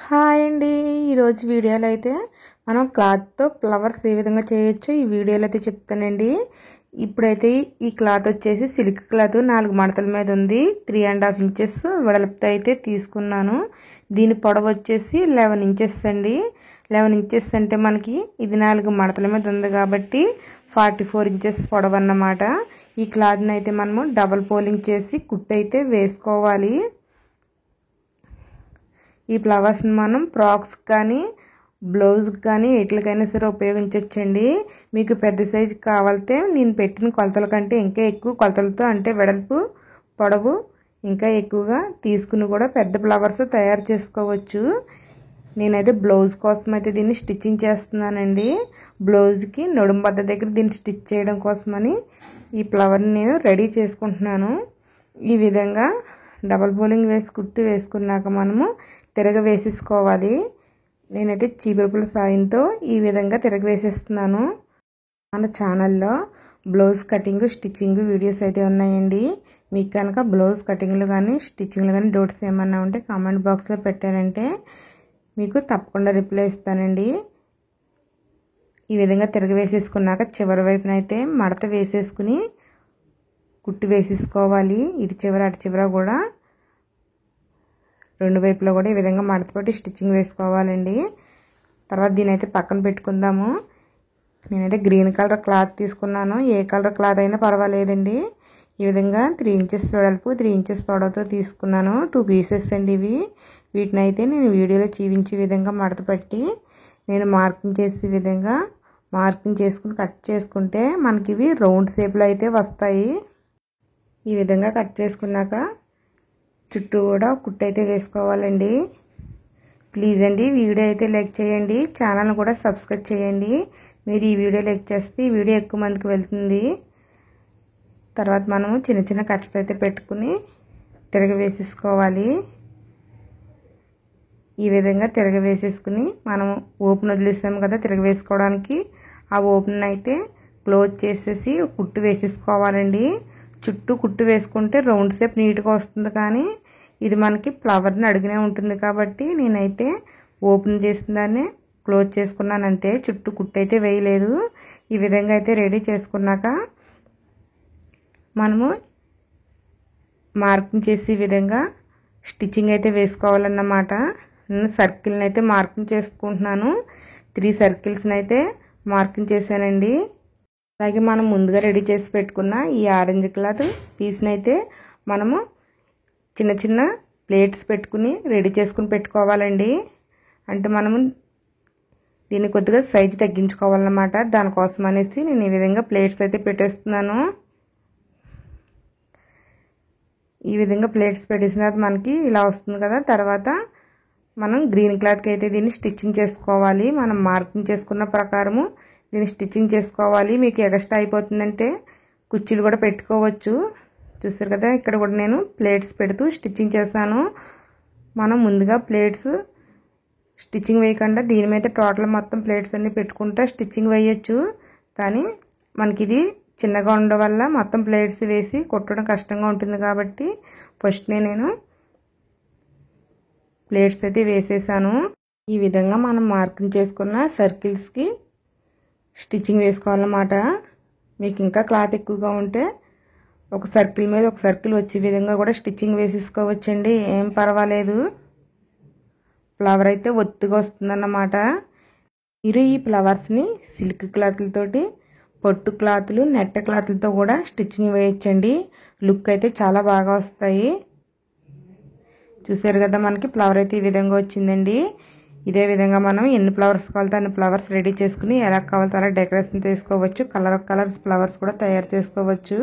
Hi అండి. ఈరోజు వీడియోలో అయితే మనం క్లాత్తో ఫ్లవర్స్ ఏ విధంగా చేయొచ్చో ఈ వీడియోలో అయితే చెప్తానండి. ఇప్పుడైతే ఈ క్లాత్ వచ్చేసి సిల్క్ క్లాత్ 4 మడతల మీద ఉంది. 3.5 ఇంచెస్ వెడల్పుతో అయితే తీసుకున్నాను. దీని పొడవు వచ్చేసి 11 ఇంచెస్ అండి. 11 ఇంచెస్ అంటే మనకి ఇది 4 మడతల మీద ఉంది కాబట్టి 44 ఇంచెస్ పొడవు అన్నమాట. ఈ క్లాత్ని అయితే మనము డబల్ ఫోల్డింగ్ చేసి కుట్టు అయితే వేసుకోవాలి. ఈ ఫ్లవర్స్ని మనం ఫ్రాక్స్ కానీ బ్లౌజ్కి కానీ ఎట్లకైనా సరే ఉపయోగించవచ్చండి. మీకు పెద్ద సైజు కావాలితే నేను పెట్టిన కొలతల కంటే ఇంకా ఎక్కువ కొలతలతో అంటే వెడల్పు పొడవు ఇంకా ఎక్కువగా తీసుకుని కూడా పెద్ద ఫ్లవర్స్ తయారు చేసుకోవచ్చు. నేనైతే బ్లౌజ్ కోసం అయితే దీన్ని స్టిచ్చింగ్ చేస్తున్నానండి. బ్లౌజ్కి నడుము బద్ద దగ్గర దీన్ని స్టిచ్ చేయడం కోసమని ఈ ఫ్లవర్ని నేను రెడీ చేసుకుంటున్నాను. ఈ విధంగా డబల్ ఫోల్డింగ్ వేసి కుట్టి వేసుకున్నాక మనము తిరగవేసేసుకోవాలి. నేనైతే చీపురుపుల సాయంతో ఈ విధంగా తిరగవేసేస్తున్నాను. మన ఛానల్లో బ్లౌజ్ కటింగ్ స్టిచ్చింగ్ వీడియోస్ అయితే ఉన్నాయండి. మీకు కనుక బ్లౌజ్ కటింగ్లు కానీ స్టిచ్చింగ్లు కానీ డౌట్స్ ఏమన్నా ఉంటే కామెంట్ బాక్స్లో పెట్టారంటే మీకు తప్పకుండా రిప్లై ఇస్తానండి. ఈ విధంగా తిరగవేసేసుకున్నాక చివరి వైపున అయితే మడత వేసేసుకుని కుట్టి వేసేసుకోవాలి. ఇటు చివర అటు చివర కూడా రెండు వైపులో కూడా ఈ విధంగా మడతపట్టి స్టిచ్చింగ్ వేసుకోవాలండి. తర్వాత దీని అయితే పక్కన పెట్టుకుందాము. నేనైతే గ్రీన్ కలర్ క్లాత్ తీసుకున్నాను. ఏ కలర్ క్లాత్ అయినా పర్వాలేదండి. ఈ విధంగా 3 ఇంచెస్ వెడల్పు 3 ఇంచెస్ పొడవుతో తీసుకున్నాను. 2 పీసెస్ అండి ఇవి. వీటిని అయితే నేను వీడియోలో చూపించే విధంగా మడతపట్టి నేను మార్కింగ్ చేసే విధంగా మార్కింగ్ చేసుకుని కట్ చేసుకుంటే మనకి ఇవి రౌండ్ షేప్లో అయితే వస్తాయి. ఈ విధంగా కట్ చేసుకున్నాక చుట్టూ కూడా కుట్టు అయితే వేసుకోవాలండి. ప్లీజ్ అండి వీడియో అయితే లైక్ చేయండి, ఛానల్ని కూడా సబ్స్క్రైబ్ చేయండి. మీరు ఈ వీడియో లైక్ చేస్తే ఈ వీడియో ఎక్కువ మందికి వెళ్తుంది. తర్వాత మనము చిన్న చిన్న కట్స్ అయితే పెట్టుకుని తిరగవేసేసుకోవాలి. ఈ విధంగా తిరగవేసేసుకుని మనము ఓపెన్ వదిలేసాము కదా తిరగవేసుకోవడానికి, ఆ ఓపెన్ అయితే క్లోజ్ చేసేసి కుట్టు వేసేసుకోవాలండి. చుట్టూ కుట్టు వేసుకుంటే రౌండ్ షేప్ నీట్గా వస్తుంది. కానీ ఇది మనకి ఫ్లవర్ని అడిగినే ఉంటుంది కాబట్టి నేనైతే ఓపెన్ చేసిన దాన్ని క్లోజ్ చేసుకున్నాను అంతే. చుట్టూ కుట్టు అయితే వేయలేదు. ఈ విధంగా అయితే రెడీ చేసుకున్నాక మనము మార్కింగ్ చేసే విధంగా స్టిచ్చింగ్ అయితే వేసుకోవాలన్నమాట. నేను సర్కిల్ని అయితే మార్కింగ్ చేసుకుంటున్నాను. 3 సర్కిల్స్ని అయితే మార్కింగ్ చేశానండి. అలాగే మనం ముందుగా రెడీ చేసి పెట్టుకున్న ఈ ఆరెంజ్ క్లాత్ పీస్ని అయితే మనము చిన్న చిన్న ప్లేట్స్ పెట్టుకుని రెడీ చేసుకుని పెట్టుకోవాలండి. అంటే మనము దీన్ని కొద్దిగా సైజు తగ్గించుకోవాలన్నమాట. దానికోసం అనేసి నేను ఈ విధంగా ప్లేట్స్ అయితే పెట్టేస్తున్నాను. ఈ విధంగా ప్లేట్స్ పెట్టేసిన తర్వాత మనకి ఇలా వస్తుంది కదా. తర్వాత మనం గ్రీన్ క్లాత్కి అయితే దీన్ని స్టిచ్చింగ్ చేసుకోవాలి. మనం మార్కింగ్ చేసుకున్న ప్రకారము దీన్ని స్టిచ్చింగ్ చేసుకోవాలి. మీకు ఎక్స్ట్రా అయిపోతుందంటే కుర్చీలు కూడా పెట్టుకోవచ్చు. చూస్తారు కదా ఇక్కడ కూడా నేను ప్లేట్స్ పెడుతూ స్టిచ్చింగ్ చేశాను. మనం ముందుగా ప్లేట్స్ స్టిచ్చింగ్ వేయకుండా దీని మీద టోటల్ మొత్తం ప్లేట్స్ అన్నీ పెట్టుకుంటా స్టిచ్చింగ్ వేయచ్చు. కానీ మనకి ఇది చిన్నగా ఉండడం వల్ల మొత్తం ప్లేట్స్ వేసి కుట్టడం కష్టంగా ఉంటుంది కాబట్టి ఫస్ట్ నేను ప్లేట్స్ అయితే వేసేసాను. ఈ విధంగా మనం మార్కింగ్ చేసుకున్న సర్కిల్స్కి స్టిచ్చింగ్ వేసుకోవాలన్నమాట. మీకు ఇంకా క్లాత్ ఎక్కువగా ఉంటే ఒక సర్కిల్ మీద ఒక సర్కిల్ వచ్చే విధంగా కూడా స్టిచ్చింగ్ వేసేసుకోవచ్చండి. ఏం పర్వాలేదు. ఫ్లవర్ అయితే ఒత్తుగా వస్తుందన్నమాట. మీరు ఈ ఫ్లవర్స్ని సిల్క్ క్లాత్లతోటి పొట్టు క్లాత్లు నెట్ క్లాత్లతో కూడా స్టిచ్చింగ్ వేయచ్చండి. లుక్ అయితే చాలా బాగా వస్తాయి. చూసారు కదా మనకి ఫ్లవర్ అయితే ఈ విధంగా వచ్చిందండి. ఇదే విధంగా మనం ఎన్ని ఫ్లవర్స్ కావాలితే అన్ని ఫ్లవర్స్ రెడీ చేసుకుని ఎలా కావాలితే అలా డెకరేషన్ చేసుకోవచ్చు. కలర్స్ ఫ్లవర్స్ కూడా తయారు చేసుకోవచ్చు.